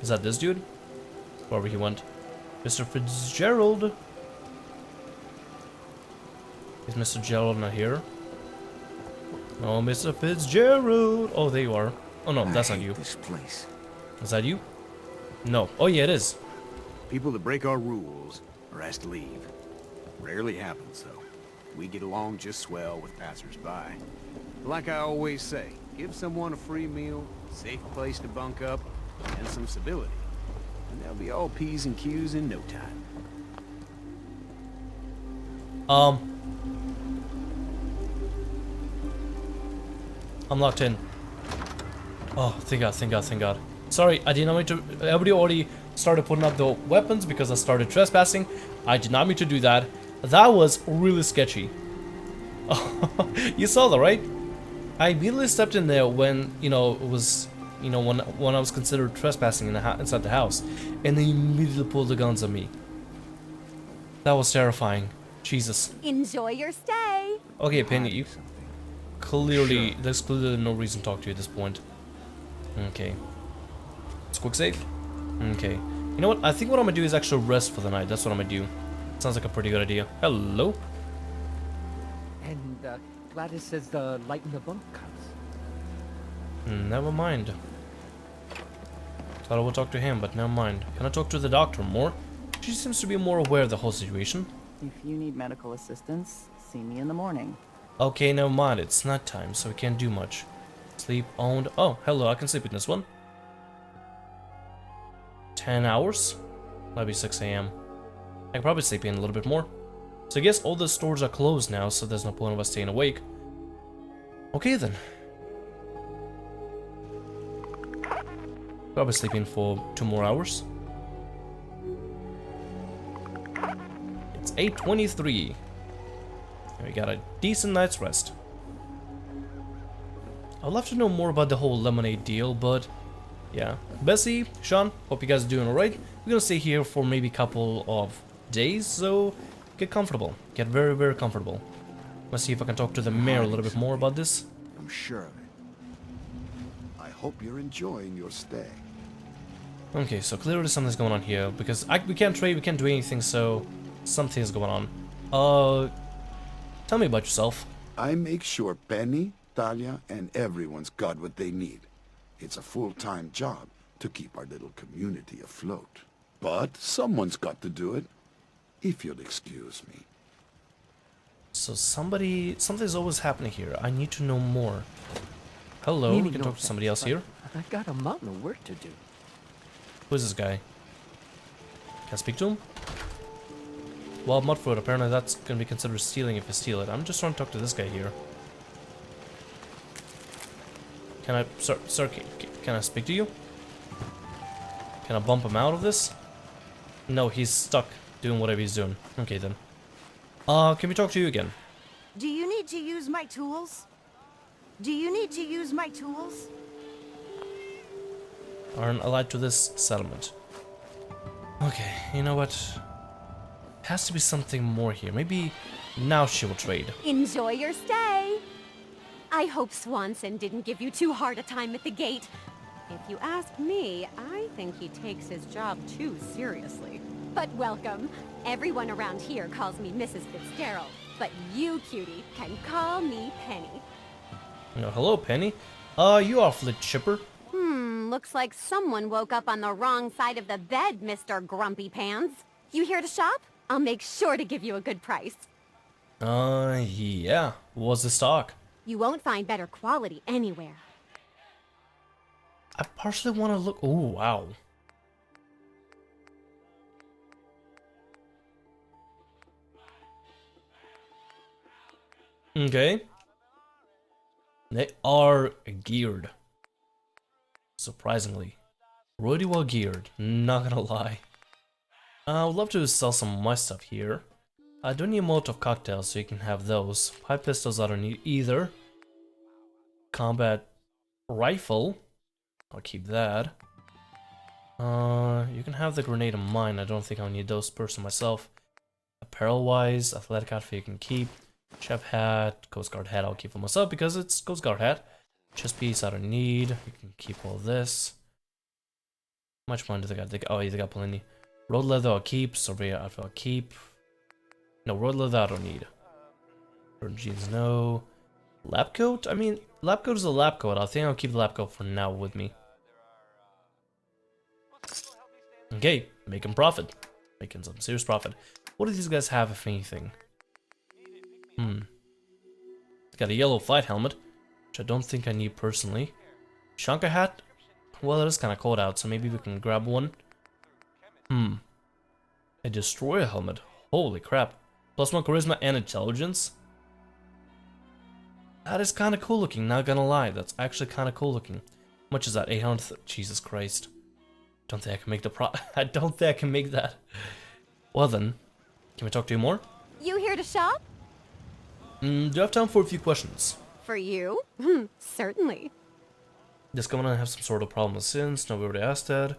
Is that this dude? Wherever he went. Mr. Fitzgerald. Is Mr. Gerald not here? No, Mr. Fitzgerald. Oh, there you are. Oh no, that's not you. This place. Is that you? No. Oh yeah, it is. People that break our rules are asked to leave. Rarely happens, though. We get along just swell with passers-by. Like I always say, give someone a free meal, safe place to bunk up, and some civility, and they'll be all P's and Q's in no time. I'm locked in. Oh, thank God, thank God, thank God. Sorry, I did not mean to. Everybody already started putting up the weapons because I started trespassing. I did not mean to do that. That was really sketchy. You saw that, right? I immediately stepped in there when, you know, it was, you know, when I was considered trespassing inside the house, and they immediately pulled the guns on me. That was terrifying. Jesus. Enjoy your stay. Okay, Penny, you clearly, there's clearly no reason to talk to you at this point. Okay. It's quick save. Okay. You know what? I think what I'm gonna do is actually rest for the night. That's what I'm gonna do. Sounds like a pretty good idea. Hello. And Gladys says the light in the bunkhouse. Never mind. Thought I would talk to him, but never mind. Can I talk to the doctor more? She seems to be more aware of the whole situation. If you need medical assistance, see me in the morning. Okay, never mind. It's night time, so we can't do much. Sleep owned. Oh, hello. I can sleep in this one. 10 hours? That'd be 6 a.m. I can probably sleep in a little bit more. So I guess all the stores are closed now, so there's no point of us staying awake. Okay then. Probably sleep in for 2 more hours. It's 8:23. We got a decent night's rest. I'd love to know more about the whole lemonade deal, but yeah. Bessie, Shaun, hope you guys are doing alright. We're gonna stay here for maybe a couple of days, so get comfortable. Get very, very comfortable. Let's see if I can talk to the mayor a little bit more about this. I'm sure of it. I hope you're enjoying your stay. Okay, so clearly something's going on here, because we can't trade, we can't do anything, so something's going on. Tell me about yourself. I make sure Penny, Talia, and everyone's got what they need. It's a full-time job to keep our little community afloat. But someone's got to do it, if you'll excuse me. So something's always happening here. I need to know more. Hello, we can talk to somebody else here. I got a mountain of work to do. Who is this guy? Can I speak to him? Well, mudfruit, apparently that's gonna be considered stealing if I steal it. I'm just trying to talk to this guy here. Can I, sir, can I speak to you? Can I bump him out of this? No, he's stuck doing whatever he's doing. Okay then. Can we talk to you again? Do you need to use my tools? Do you need to use my tools? Aren't allied to this settlement. Okay, you know what? Has to be something more here. Maybe now she will trade. Enjoy your stay. I hope Swanson didn't give you too hard a time at the gate. If you ask me, I think he takes his job too seriously. But welcome. Everyone around here calls me Mrs. Fitzgerald, but you, cutie, can call me Penny. No, hello, Penny. You awfully chipper. Looks like someone woke up on the wrong side of the bed, Mr. Grumpy Pants. You here to shop? I'll make sure to give you a good price. Yeah. What's the stock? You won't find better quality anywhere. I partially want to look. Oh, wow. Okay. They are geared. Surprisingly. Really well geared, not gonna lie. I would love to sell some of my stuff here. I don't need a Molotov cocktail, so you can have those. Pipe pistols I don't need either. Combat rifle. I'll keep that. You can have the grenade of mine. I don't think I'll need those personally myself. Apparel wise, athletic outfit you can keep. Chef hat, Coast Guard hat I'll keep for myself because it's Coast Guard hat. Chest piece I don't need. You can keep all this. much money do they got? Oh, yeah, they got plenty. Road leather I'll keep. Surveyor outfit I'll keep. No, road leather I don't need. Jeans, no. Lab coat? I mean, lab coat is a lab coat. I think I'll keep the lab coat for now with me. Okay, making profit. Making some serious profit. What do these guys have, if anything? Got a yellow flight helmet, which I don't think I need personally. Shanka hat? Well, it is kind of cold out, so maybe we can grab one. A destroyer helmet. Holy crap. +1 charisma and intelligence? That is kind of cool looking, not gonna lie. That's actually kind of cool looking. How much is that? 800? Jesus Christ. Don't think I can make the I don't think I can make that. Well then, can we talk to you more? You here to shop? Do you have time for a few questions? For you? Certainly. Just coming and have some sort of problem since. No, we already asked that.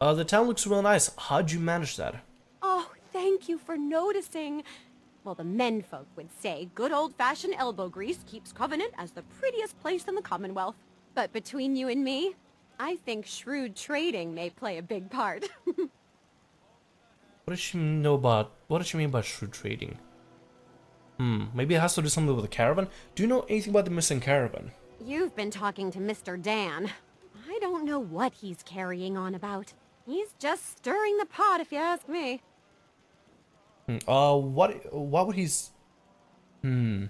The town looks real nice. How'd you manage that? Oh, thank you for noticing. Well, the menfolk would say good old-fashioned elbow grease keeps Covenant as the prettiest place in the Commonwealth. But between you and me, I think shrewd trading may play a big part. What does she know about? What does she mean by shrewd trading? Maybe it has to do something with the caravan. Do you know anything about the missing caravan? You've been talking to Mr. Dan. I don't know what he's carrying on about. He's just stirring the pot, if you ask me. Why would he's... Why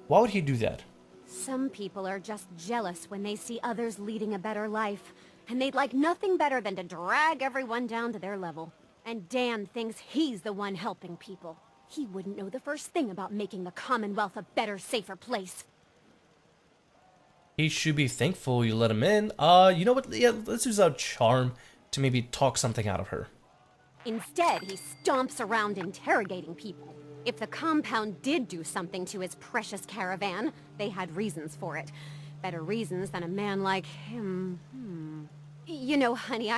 would he do that? Some people are just jealous when they see others leading a better life, and they'd like nothing better than to drag everyone down to their level. And Dan thinks he's the one helping people. He wouldn't know the first thing about making the Commonwealth a better, safer place. He should be thankful you let him in. You know what? Yeah, let's use our charm to maybe talk something out of her. Instead, he stomps around interrogating people. If the compound did do something to his precious caravan, they had reasons for it. Better reasons than a man like him. You know, honey,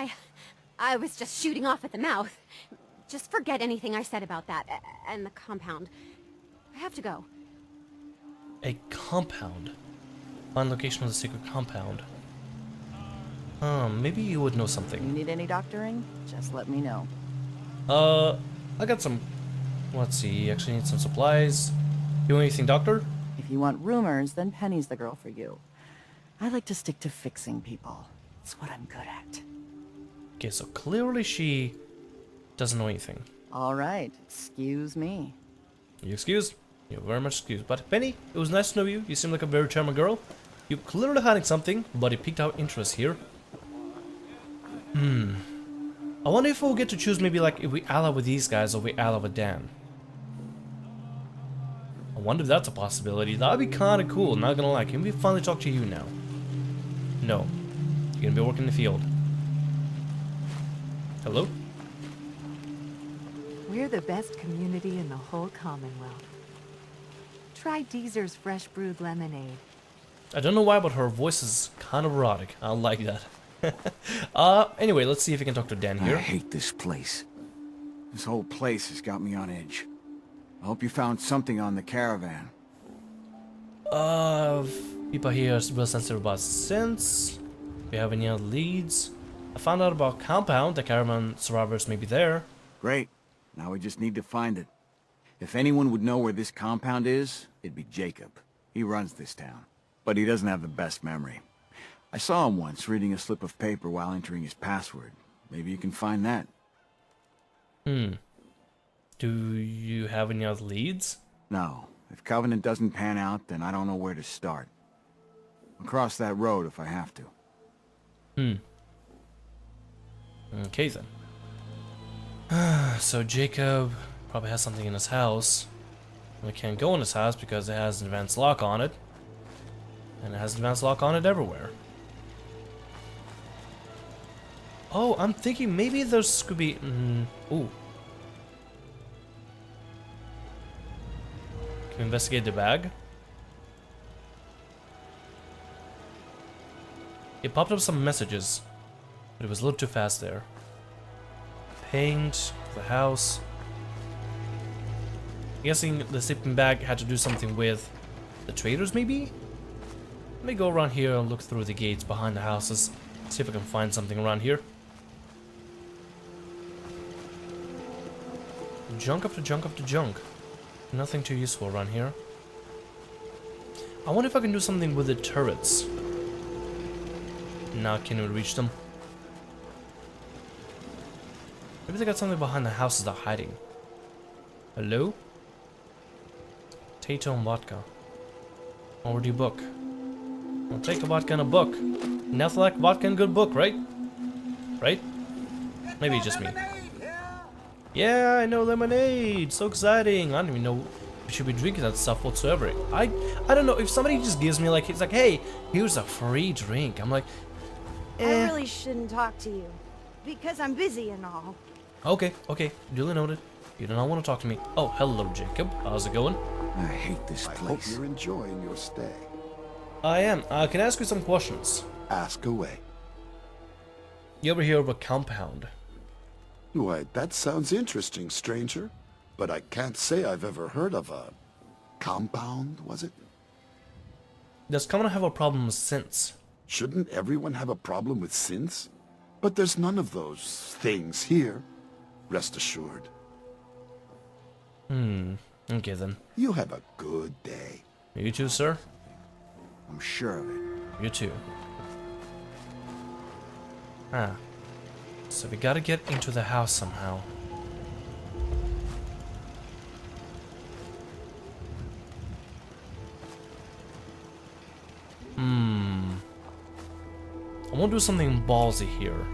I was just shooting off at the mouth. Just forget anything I said about that and the compound. I have to go. A compound? Find location of the secret compound. Maybe you would know You something. need any doctoring? Just let me know. I got some... Let's see, actually need some supplies. You want anything, doctor? If you want rumors, then Penny's the girl for you. I like to stick to fixing people. It's what I'm good at. Okay, so clearly she doesn't know anything. All right, excuse me. You excused? You're very much excused. But Penny, it was nice to know you. You seem like a very charming girl. You're clearly hiding something, but it piqued our interest here. I wonder if we'll get to choose maybe like if we ally with these guys or we ally with Dan. I wonder if that's a possibility. That'd be kind of cool, not gonna lie. Can we finally talk to you now? No. You're gonna be working in the field. Hello? We're the best community in the whole Commonwealth. Try Deezer's fresh brewed lemonade. I don't know why, but her voice is kind of erotic. I like that. Anyway, let's see if we can talk to Dan here. I hate this place. This whole place has got me on edge. I hope you found something on the caravan. People here are real sensitive about synths. Do you have any other leads? I found out about compound. The caravan survivors may be there. Great. Now we just need to find it. If anyone would know where this compound is, it'd be Jacob. He runs this town. But he doesn't have the best memory. I saw him once reading a slip of paper while entering his password. Maybe you can find that. Do you have any other leads? No. If Covenant doesn't pan out, then I don't know where to start. I'll cross that road if I have to. Okay then. So Jacob probably has something in his house. We can't go in his house because it has an advanced lock on it. And it has an advanced lock on it everywhere. Oh, I'm thinking maybe there's could be... ooh. Can we investigate the bag? It popped up some messages, but it was a little too fast there. Paint, the house. I'm guessing the sleeping bag had to do something with the traders, maybe? Let me go around here and look through the gates behind the houses. See if I can find something around here. Junk after junk after junk. Nothing too useful around here. I wonder if I can do something with the turrets. Now can we reach them? Maybe they got something behind the houses they're hiding. Hello? Tato and vodka. Overdue book. I'll take a vodka and a book. Nothing like vodka and good book, right? Right? Maybe just me. Yeah, I know lemonade. So exciting. I don't even know we should be drinking that stuff whatsoever. I don't know if somebody just gives me like, it's like, hey, here's a free drink. I'm like, I really shouldn't talk to you because I'm busy and all. Okay, okay, duly noted. You do not want to talk to me. Oh, hello, Jacob. How's it going? I hate this I hope place. you're enjoying your stay. I am. Can I ask you some questions? Ask away. You ever hear of a compound? Why, that sounds interesting, stranger. But I can't say I've ever heard of a compound, was it? Does Common have a problem with synths? Shouldn't everyone have a problem with synths? But there's none of those things here. Rest assured. Okay then. You have a good day. You too, sir? I'm sure of it. You too. Ah. So we gotta get into the house somehow. I want to do something ballsy here.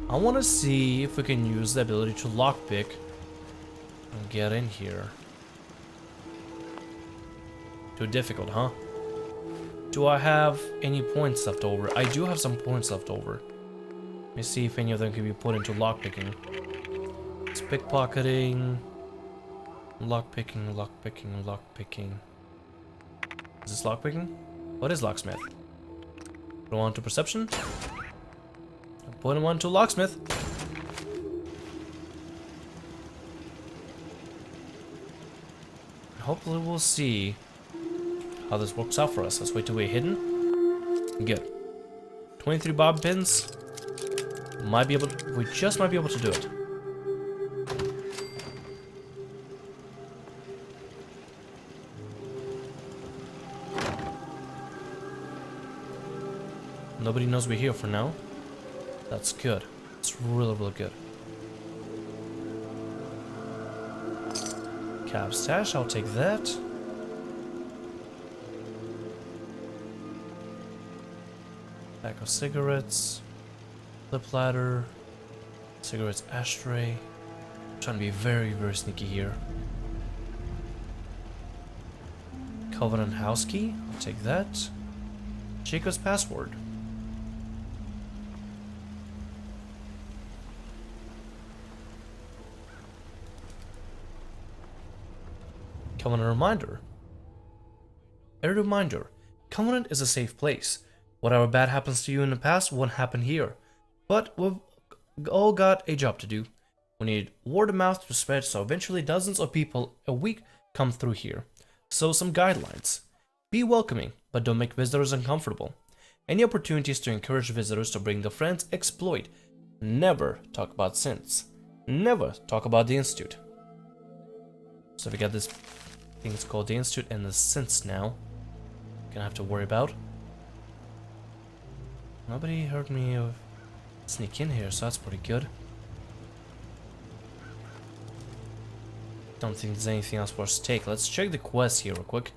I want to see if we can use the ability to lockpick and get in here. Too difficult, huh? Do I have any points left over? I do have some points left over. Let me see if any of them can be put into lockpicking. It's pickpocketing, lockpicking, lockpicking, lockpicking. Is this lockpicking? What is locksmith? Put him on to perception. Put him on to locksmith. Hopefully we'll see how this works out for us. Let's wait till we're hidden. Good. 23 bob pins. Might be able to, we just might be able to do it. Nobody knows we're here for now. That's good. It's really, really good. Cab stash, I'll take that. Pack of cigarettes. Flip ladder. Cigarettes ashtray. I'm trying to be very, very sneaky here. Covenant house key, I'll take that. Jacob's password. Covenant reminder. A reminder. Covenant is a safe place. Whatever bad happens to you in the past won't happen here. But we've all got a job to do. We need word of mouth to spread so eventually dozens of people a week come through here. So some guidelines. Be welcoming, but don't make visitors uncomfortable. Any opportunities to encourage visitors to bring their friends, exploit. Never talk about synths. Never talk about the Institute. So we got this thing's called the Institute and the synths now. Gonna have to worry about. Nobody heard me sneak in here, so that's pretty good. Don't think there's anything else for us to take. Let's check the quest here real quick.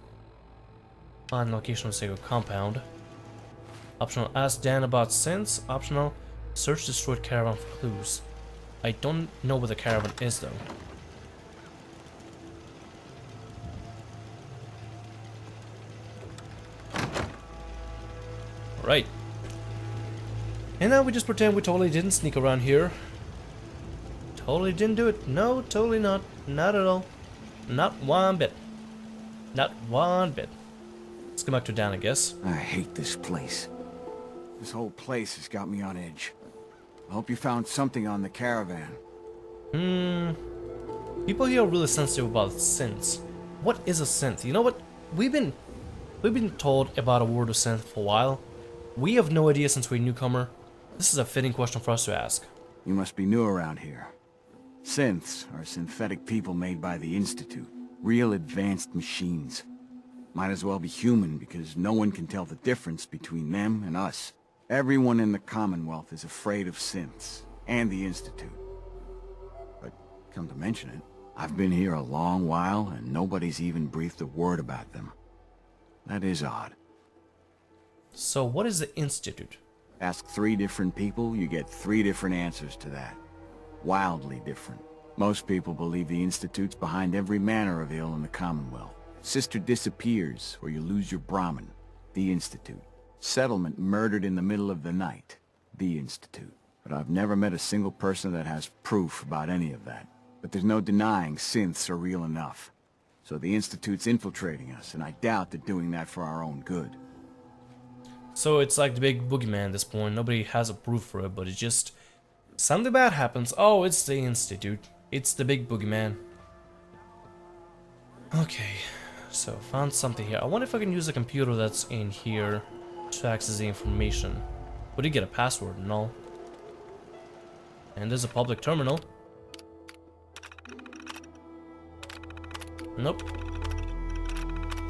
Find location of sacred compound. Optional, ask Dan about synths. Optional, search destroyed caravan for clues. I don't know where the caravan is though. Alright. And now we just pretend we totally didn't sneak around here. Totally didn't do it. No, totally not. Not at all. Not one bit. Not one bit. Let's go back to Dan, I guess. I hate this place. This whole place has got me on edge. I hope you found something on the caravan. People here are really sensitive about synths. What is a synth? You know what? We've been told about a word of synth for a while. We have no idea since we're a newcomer. This is a fitting question for us to ask. You must be new around here. Synths are synthetic people made by the Institute. Real advanced machines. Might as well be human because no one can tell the difference between them and us. Everyone in the Commonwealth is afraid of synths and the Institute. But come to mention it, I've been here a long while and nobody's even breathed a word about them. That is odd. So what is the Institute? Ask 3 different people, you get 3 different answers to that. Wildly different. Most people believe the Institute's behind every manner of ill in the Commonwealth. Sister disappears, or you lose your Brahmin. The Institute. Settlement murdered in the middle of the night. The Institute. But I've never met a single person that has proof about any of that. But there's no denying synths are real enough. So the Institute's infiltrating us, and I doubt they're doing that for our own good. So it's like the big boogeyman at this point. Nobody has a proof for it, but it's just... something bad happens. Oh, it's the Institute. It's the big boogeyman. Okay, so found something here. I wonder if I can use the computer that's in here to access the information. Would you get a password and all? And there's a public terminal. Nope.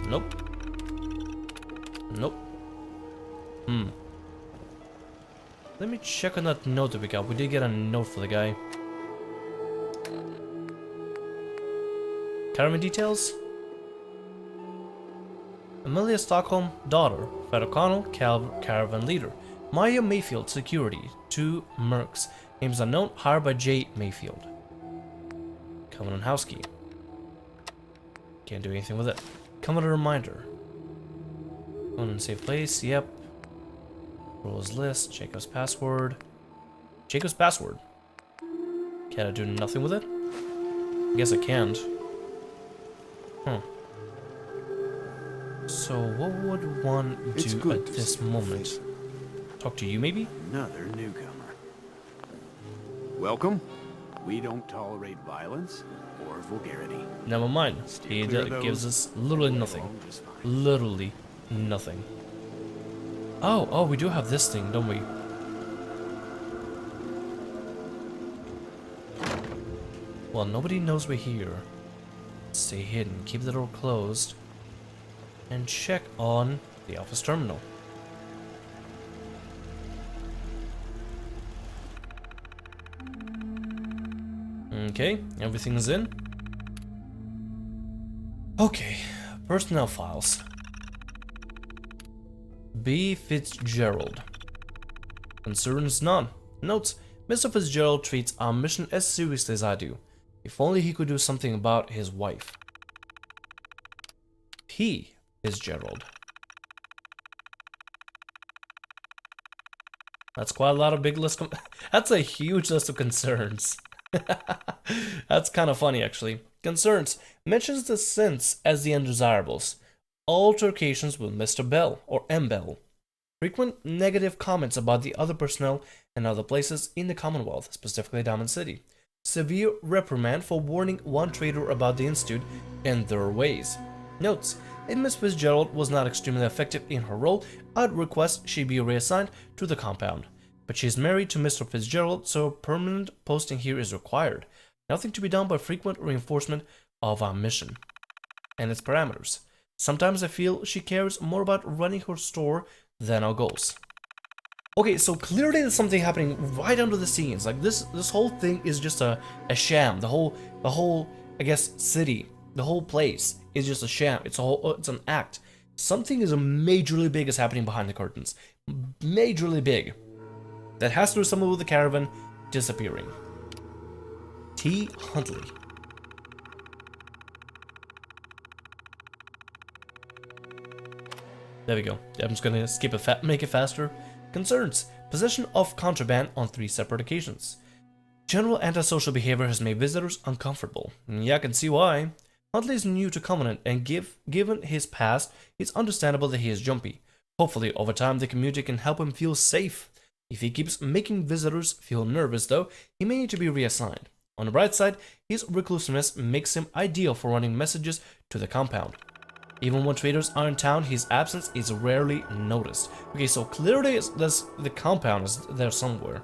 Nope. Nope. Let me check on that note that we got. We did get a note for the guy. Caravan details? Amelia Stockholm, daughter. Fred O'Connell, caravan leader. Maya Mayfield, security. 2 mercs. Names unknown, hired by J. Mayfield. Covenant house key. Can't do anything with it. Covenant reminder. Covenant safe place, yep. Rules list, Jacob's password. Jacob's password. Can I do nothing with it? I guess I can't. So what would one do at this moment? Talk to you maybe? Another newcomer. Welcome. We don't tolerate violence or vulgarity. Never mind. He clear of gives those. us literally nothing. Just fine. Literally nothing. Oh, we do have this thing, don't we? Well, nobody knows we're here. Stay hidden, keep the door closed, and check on the office terminal. Okay, everything's in. Okay, personnel files. B. Fitzgerald. Concerns none. Notes, Mr. Fitzgerald treats our mission as seriously as I do. If only he could do something about his wife. P. Fitzgerald. That's quite a lot of big list. That's a huge list of concerns. That's kind of funny, actually. Concerns. Mentions the synths as the undesirables. Altercations with Mr. Bell, or M. Bell. Frequent negative comments about the other personnel and other places in the Commonwealth, specifically Diamond City. Severe reprimand for warning one trader about the Institute and their ways. Notes, if Miss Fitzgerald was not extremely effective in her role, I'd request she be reassigned to the compound. But she is married to Mr. Fitzgerald, so permanent posting here is required. Nothing to be done but frequent reinforcement of our mission and its parameters. Sometimes I feel she cares more about running her store than our goals. Okay, so clearly there's something happening right under the scenes. Like this whole thing is just a sham. The whole I guess city, the whole place is just a sham. It's an act. Something is majorly big is happening behind the curtains. Majorly big. That has to do something with the caravan disappearing. T. Huntley. There we go. I'm just gonna skip it, make it faster. Concerns. Possession of contraband on 3 separate occasions. General antisocial behavior has made visitors uncomfortable. Yeah, I can see why. Huntley is new to Covenant, and given his past, it's understandable that he is jumpy. Hopefully, over time, the community can help him feel safe. If he keeps making visitors feel nervous, though, he may need to be reassigned. On the bright side, his reclusiveness makes him ideal for running messages to the compound. Even when traders are in town, his absence is rarely noticed. Okay, so clearly the compound is there somewhere.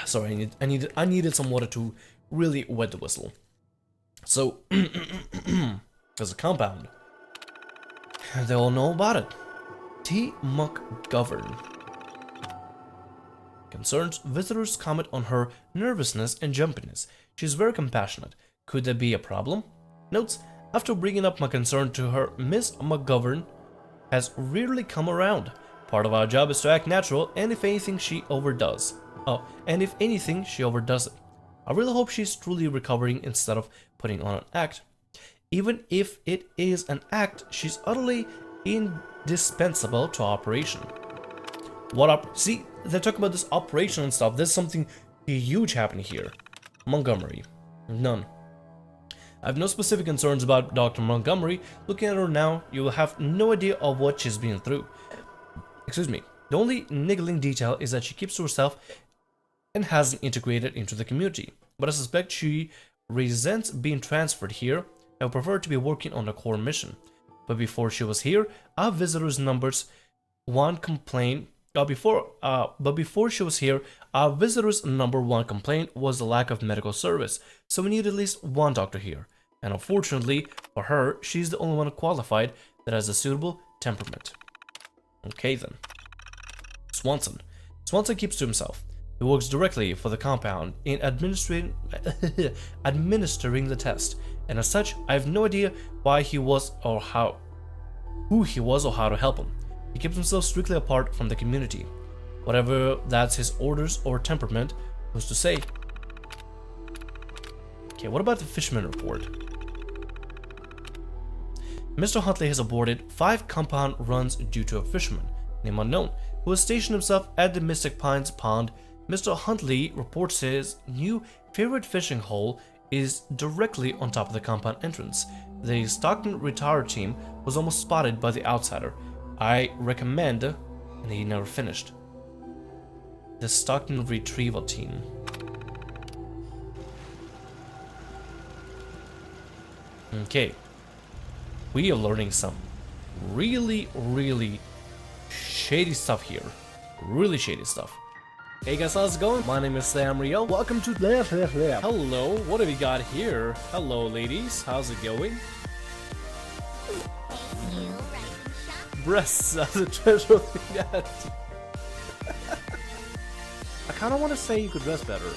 Sorry, I needed some water to really wet the whistle. So there's a compound. They all know about it. T. McGovern. Concerns visitors comment on her nervousness and jumpiness. She's very compassionate. Could there be a problem? Notes, after bringing up my concern to her, Miss McGovern has rarely come around. Part of our job is to act natural, and if anything, she overdoes. She overdoes it. I really hope she's truly recovering instead of putting on an act. Even if it is an act, she's utterly indispensable to operation. See, they're talking about this operation and stuff. There's something huge happening here. Montgomery. None. I have no specific concerns about Dr. Montgomery. Looking at her now, you will have no idea of what she's been through. Excuse me. The only niggling detail is that she keeps to herself and hasn't integrated into the community. But I suspect she resents being transferred here and would prefer to be working on the core mission. But before she was here, our visitors' numbers one complaint. Before she was here, our visitors' number one complaint was the lack of medical service. So we need at least one doctor here. And unfortunately for her, she's the only one qualified that has a suitable temperament. Okay then. Swanson. Swanson keeps to himself. He works directly for the compound in administering the test, and as such, I have no idea who he was or how to help him. He keeps himself strictly apart from the community. Whatever that's his orders or temperament, who's to say? Okay, what about the fisherman report? Mr. Huntley has aborted 5 compound runs due to a fisherman, name unknown, who has stationed himself at the Mystic Pines Pond. Mr. Huntley reports his new favorite fishing hole is directly on top of the compound entrance. The Stockton Retire team was almost spotted by the outsider. I recommend, and he never finished. The Stockton Retrieval team. Okay. We are learning some really shady stuff here. Really shady stuff. Hey guys, how's it going? My name is Sam Rio. Welcome to Hello, what have we got here? Hello ladies, how's it going? Breasts as a treasure of the net. I kinda wanna say you could dress better.